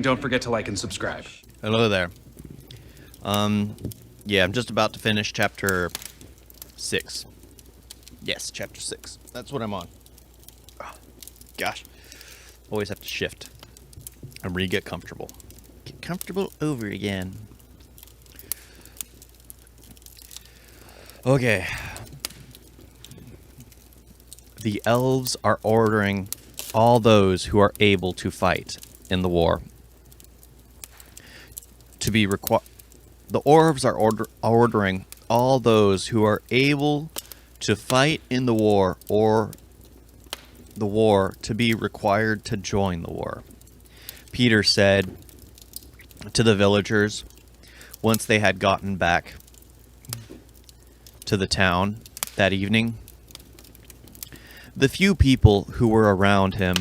don't forget to like and subscribe. Hello there. Yeah, I'm just about to finish chapter 6. Yes, chapter 6. That's what I'm on. Oh, gosh. Always have to shift. And get comfortable. Get comfortable over again. Okay. The elves are ordering all those who are able to fight in the war to be the orcs are ordering all those who are able to fight in the war or the war to be required to join the war. Peter said to the villagers once they had gotten back to the town that evening. The few people who were around him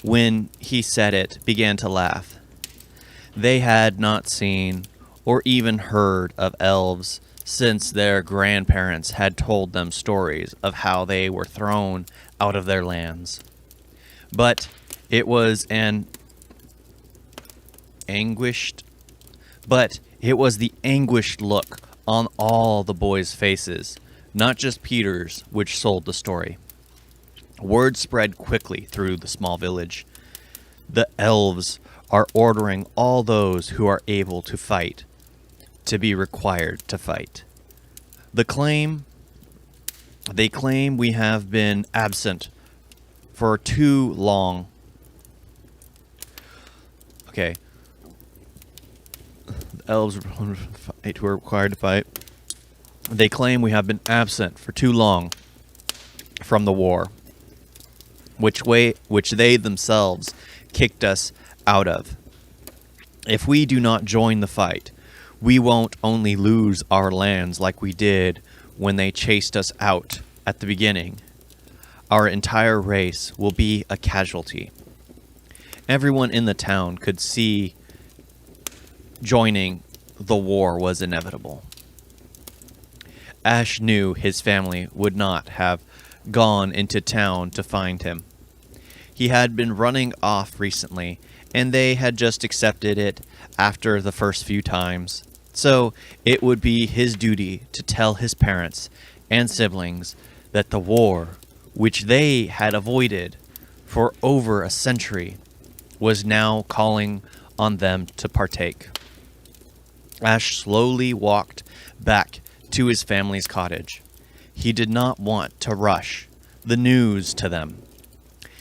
when he said it began to laugh. They had not seen or even heard of elves since their grandparents had told them stories of how they were thrown out of their lands. But it was the anguished look on all the boys' faces, not just Peter's, which sold the story. Word spread quickly through the small village. The elves are ordering all those who are able to fight to be required to fight. They claim we have been absent for too long. Okay. The elves who are required to fight. They claim we have been absent for too long from the war, which they themselves kicked us out of. If we do not join the fight, we won't only lose our lands like we did when they chased us out at the beginning. Our entire race will be a casualty. Everyone in the town could see joining the war was inevitable. Ash knew his family would not have gone into town to find him. He had been running off recently, and they had just accepted it after the first few times. So it would be his duty to tell his parents and siblings that the war, which they had avoided for over a century, was now calling on them to partake. Ash slowly walked back to his family's cottage. He did not want to rush the news to them.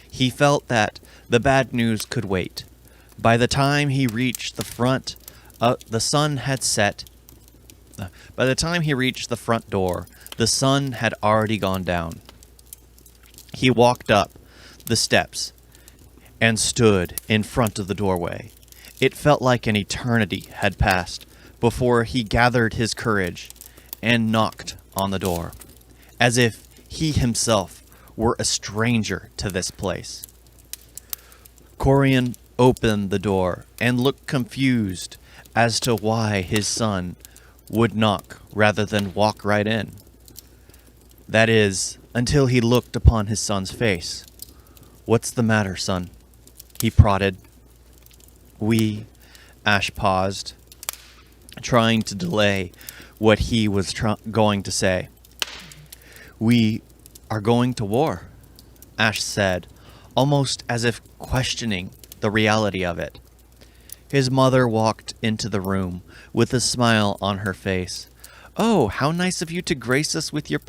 He felt that the bad news could wait. By the time he reached the front, the sun had set. By the time he reached the front door, the sun had already gone down. He walked up the steps and stood in front of the doorway. It felt like an eternity had passed before he gathered his courage and knocked on the door, as if he himself were a stranger to this place. Corian opened the door and looked confused as to why his son would knock rather than walk right in. That is, until he looked upon his son's face. "What's the matter, son?" he prodded. Ash paused, trying to delay what he was going to say. "We are going to war," Ash said, almost as if questioning the reality of it. His mother walked into the room with a smile on her face. "Oh, how nice of you to grace us with your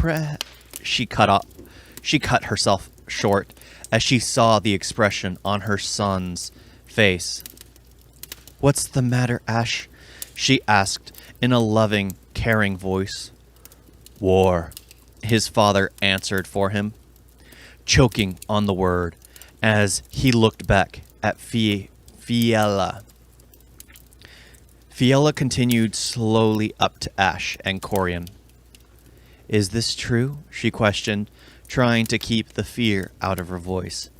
She cut herself short as she saw the expression on her son's face. "What's the matter, Ash?" she asked in a loving, caring voice. "War," his father answered for him, choking on the word as he looked back at Fiella. Fiella continued slowly up to Ash and Corian. "Is this true?" she questioned, trying to keep the fear out of her voice.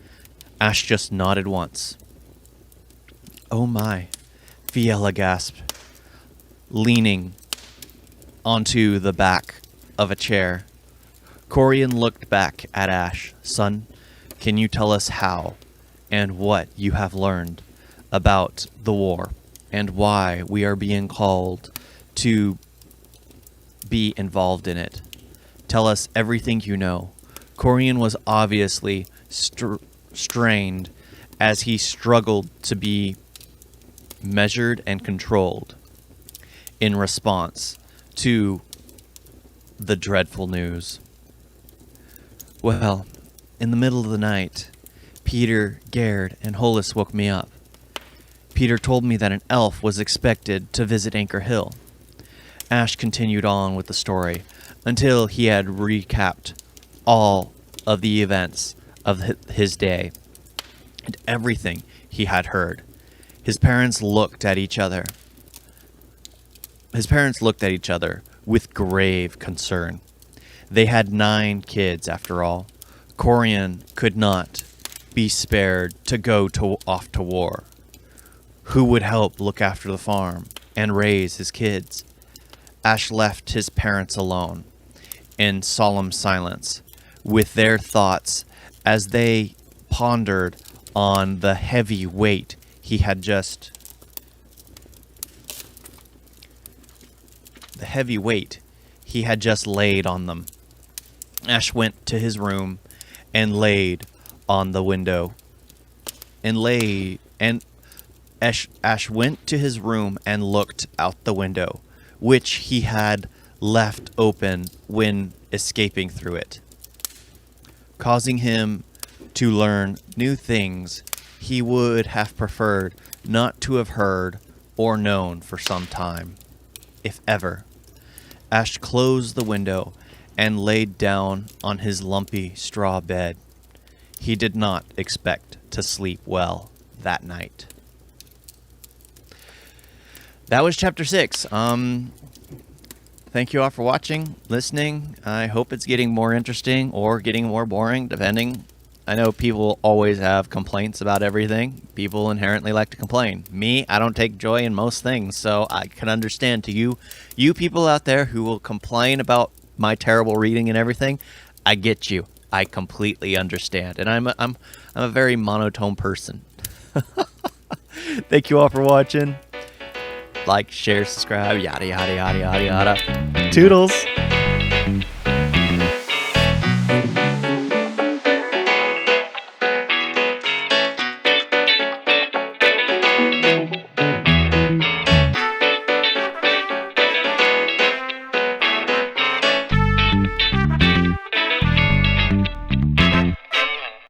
Ash just nodded once. "Oh my," Fiella gasped, leaning onto the back of a chair. Corian looked back at Ash. "Son, can you tell us how and what you have learned about the war and why we are being called to be involved in it. Tell us everything you know. Corian was obviously strained as he struggled to be measured and controlled in response to the dreadful news. Well, in the middle of the night, Peter, Gerd, and Hollis woke me up. Peter told me that an elf was expected to visit Anchor Hill. Ash continued on with the story until he had recapped all of the events of his day and everything he had heard. His parents looked at each other. With grave concern. They had 9 kids, after all. Corian could not be spared to go off to war. Who would help look after the farm and raise his kids? Ash left his parents alone, in solemn silence, with their thoughts as they pondered on the heavy weight he had just laid on them. Ash went to his room and laid on the window. Ash went to his room and looked out the window, which he had left open when escaping through it, causing him to learn new things he would have preferred not to have heard or known for some time, if ever. Ash closed the window and laid down on his lumpy straw bed. He did not expect to sleep well that night. That was chapter 6. Thank you all for watching, listening. I hope it's getting more interesting or getting more boring, depending. I know people always have complaints about everything. People inherently like to complain. Me, I don't take joy in most things, so I can understand to you people out there who will complain about my terrible reading and everything. I get you. I completely understand, and I'm a very monotone person. Thank you all for watching. Like, share, subscribe, yada, yada, yada, yada, yada. Toodles!